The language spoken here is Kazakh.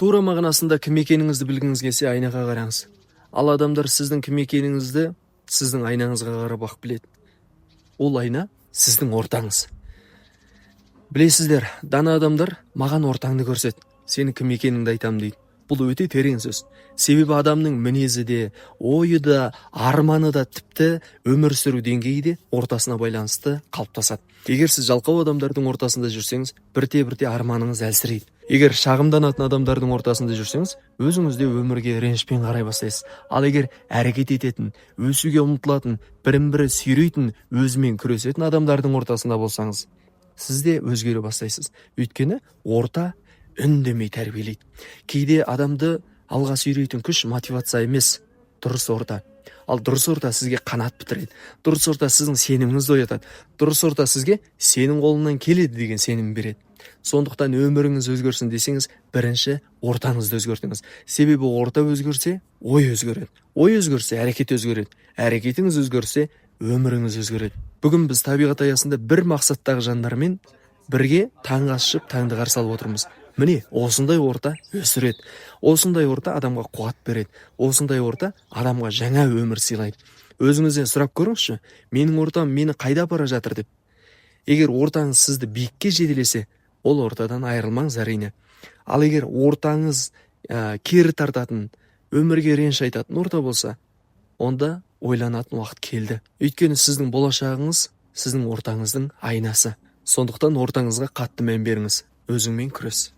Тура мағынасында кім екеніңізді білгіңіз келсе, айнаға қараңыз. Ал адамдар сіздің кім екеніңізді сіздің айнаңызға қарап ақ біледі. Ол айна сіздің ортаңыз. Білесіздер, дана адамдар маған ортаңды көрсет, сені кім екеніңді айтам дейді. Бұл өте терең сөз. Себебі адамның мінезі де, ойы да, арманы да тіпті өмір сүру деңгейі де ортасына байланысты қалыптасады. Егер сіз жалқау адамдардың ортасында жүрсеңіз, бірте-бірте арманыңыз әлсірейді. Егер шағымданатын адамдардың ортасында жүрсеңіз, өзіңізде өмірге ренішпен қарай бастайсыз. Ал егер әрекет ететін, өсуге ұмтылатын, бірін-бірі сүйрейтін, өзімен күресетін адамдардың ортасында болсаңыз, сіз де өзгере бастайсыз. Өйткені орта үндемей тәрбиелейді. Кейде адамды алға сүйрейтін күш мотивация емес, дұрыс орта. Ал дұрыс орта сізге қанат бітіреді. Дұрыс орта сіздің сеніміңізді оятады. Дұрыс орта сізге сенің қолыңнан келеді деген сенім береді. Сондықтан өміріңіз өзгерсін десеңіз, бірінші ортаңызды өзгертіңіз. Себебі орта өзгерсе, ой өзгереді. Ой өзгерсе, әрекет өзгереді. Әрекетіңіз өзгерсе, өміріңіз өзгереді. Бүгін біз табиғат аясында бір мақсаттағы жандармен бірге таңғы ашып, таңды қарсы алып отырмыз. Міне, осындай орта өсіреді. Осындай орта адамға қуат береді. Осындай орта адамға жаңа өмір сыйлайды. Өзіңізден сұрап көріңізші, менің ортам мені қайда бара жатыр деп. Егер ортаңыз сізді биікке жетелесе, ол ортадан айырылмаңыз әрине. Ал егер ортаңыз кері тартатын, өмірге реніш айтатын орта болса, онда ойланатын уақыт келді. Өйткені сіздің болашағыңыз сіздің ортаңыздың айнасы. Сондықтан ортаңызға қатты мән беріңіз. Өзіңмен күрес.